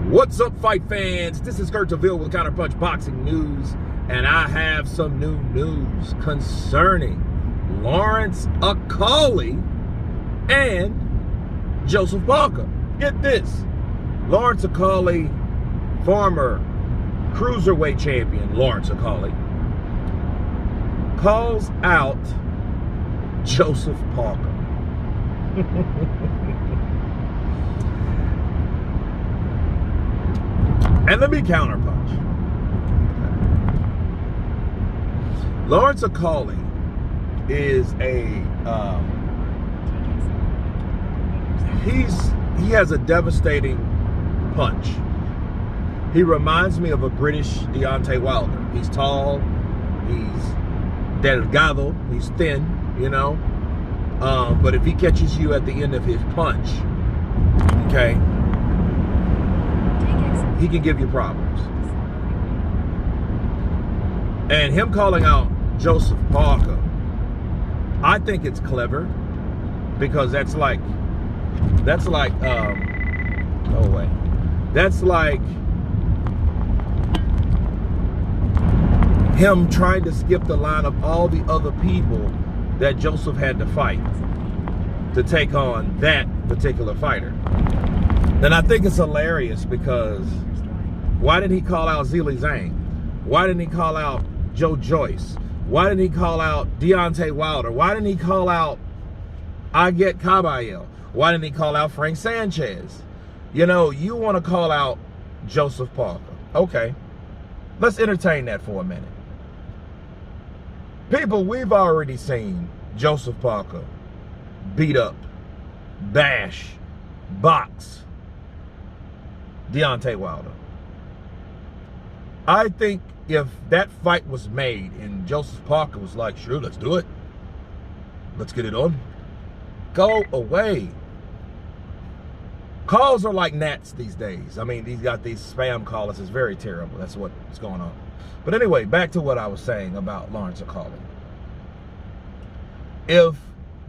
What's up, fight fans? This is Kurt DeVille with Counterpunch Boxing News, and I have some new news concerning Lawrence Okolie and Joseph Parker. Get this. Lawrence Okolie, former cruiserweight champion Lawrence Okolie, calls out Joseph Parker. And let me counterpunch. Lawrence Okolie is he has a devastating punch. He reminds me of a British Deontay Wilder. He's tall, he's delgado, he's thin, you know. But if he catches you at the end of his punch, okay, he can give you problems. And him calling out Joseph Parker, I think it's clever, because that's like him trying to skip the line of all the other people that Joseph had to fight to take on that particular fighter. And I think it's hilarious, because why didn't he call out Zhilei Zhang? Why didn't he call out Joe Joyce? Why didn't he call out Deontay Wilder? Why didn't he call out Aget Caballero? Why didn't he call out Frank Sanchez? You know, you want to call out Joseph Parker. Okay, let's entertain that for a minute. People, we've already seen Joseph Parker beat up, bash, box Deontay Wilder. I think if that fight was made and Joseph Parker was like, sure, let's do it, let's get it on, go away. Calls are like gnats these days. I mean, he's got these spam callers. It's very terrible. That's what's going on. But anyway, back to what I was saying about Lawrence Okolie. If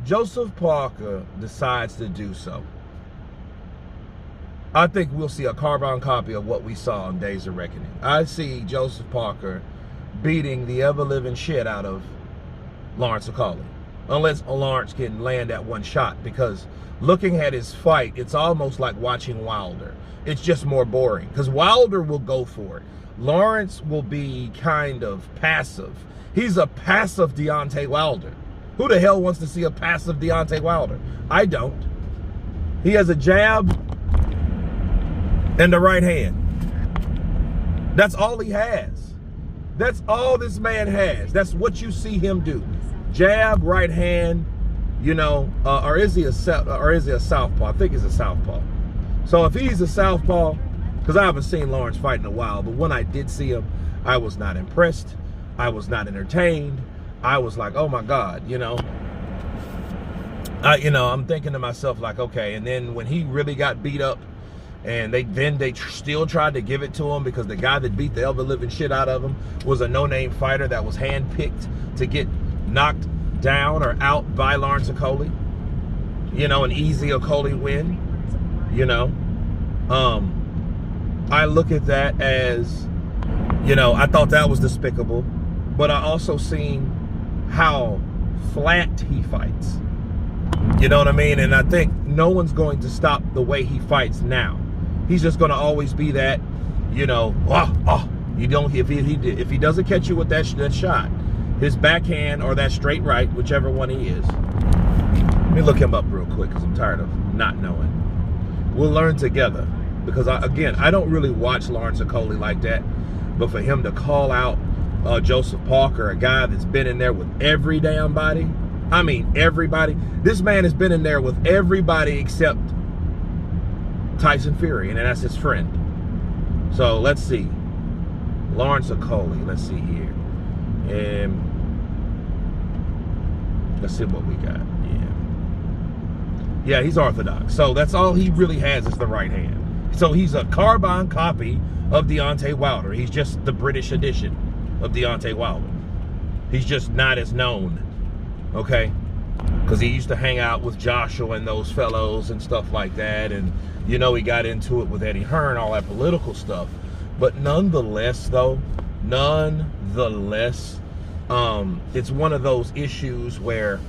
Joseph Parker decides to do so, I think we'll see a carbon copy of what we saw on Days of Reckoning. I see Joseph Parker beating the ever-living shit out of Lawrence Okolie, unless Lawrence can land that one shot, because looking at his fight, it's almost like watching Wilder. It's just more boring, because Wilder will go for it. Lawrence will be kind of passive. He's a passive Deontay Wilder. Who the hell wants to see a passive Deontay Wilder? I don't. He has a jab and the right hand. That's all he has. That's all this man has. That's what you see him do. Jab, right hand, you know, or is he a southpaw? I think he's a southpaw. So if he's a southpaw, because I haven't seen Lawrence fight in a while, but when I did see him, I was not impressed. I was not entertained. I was like, oh my God, you know. I'm thinking to myself like, okay. And then when he really got beat up, and they still tried to give it to him, because the guy that beat the ever-living shit out of him was a no-name fighter that was handpicked to get knocked down or out by Lawrence Okolie. You know, an easy Okolie win. You know, I look at that as, you know, I thought that was despicable, but I also seen how flat he fights. You know what I mean? And I think no one's going to stop the way he fights now. He's just going to always be that, you know, you don't, if he doesn't catch you with that shot, his backhand or that straight right, whichever one he is. Let me look him up real quick, because I'm tired of not knowing. We'll learn together, because I don't really watch Lawrence Okolie like that, but for him to call out Joseph Parker, a guy that's been in there with every damn body, I mean everybody. This man has been in there with everybody except Tyson Fury, and that's his friend. So let's see. Lawrence Okolie, let's see here. Let's see what we got. Yeah, he's orthodox. So that's all he really has is the right hand. So he's a carbon copy of Deontay Wilder. He's just the British edition of Deontay Wilder. He's just not as known. Okay? because he used to hang out with Joshua and those fellows and stuff like that. And, you know, he got into it with Eddie Hearn, all that political stuff. But nonetheless, though, it's one of those issues where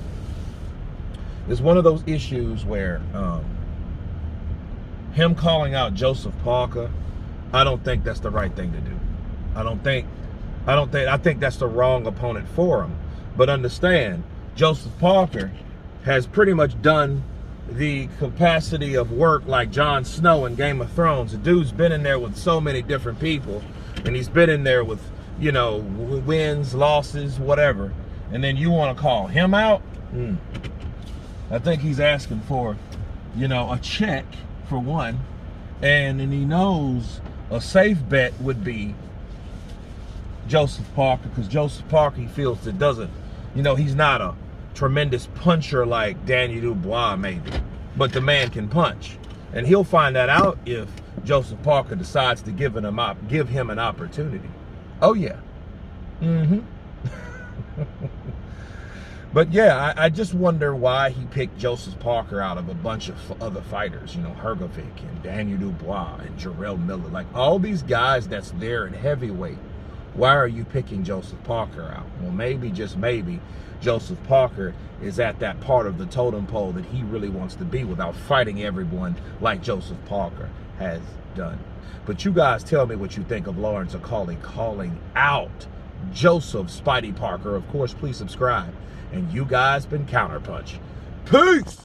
him calling out Joseph Parker, I don't think that's the right thing to do. I think that's the wrong opponent for him. But understand, Joseph Parker has pretty much done the capacity of work like Jon Snow in Game of Thrones. The dude's been in there with so many different people, and he's been in there with, you know, wins, losses, whatever. And then you want to call him out? I think he's asking for, you know, a check for one. And he knows a safe bet would be Joseph Parker, because Joseph Parker, he feels that doesn't, you know, he's not a tremendous puncher like Daniel Dubois maybe, but the man can punch. And he'll find that out if Joseph Parker decides to give him an opportunity. Oh yeah. But yeah, I just wonder why he picked Joseph Parker out of a bunch of other fighters, you know, Hrgovic and Daniel Dubois and Jarrell Miller, like all these guys that's there in heavyweight. Why are you picking Joseph Parker out? Well, maybe, just maybe, Joseph Parker is at that part of the totem pole that he really wants to be without fighting everyone like Joseph Parker has done. But you guys tell me what you think of Lawrence Okolie calling out Joseph Spidey Parker. Of course, please subscribe. And you guys been Counterpunch. Peace!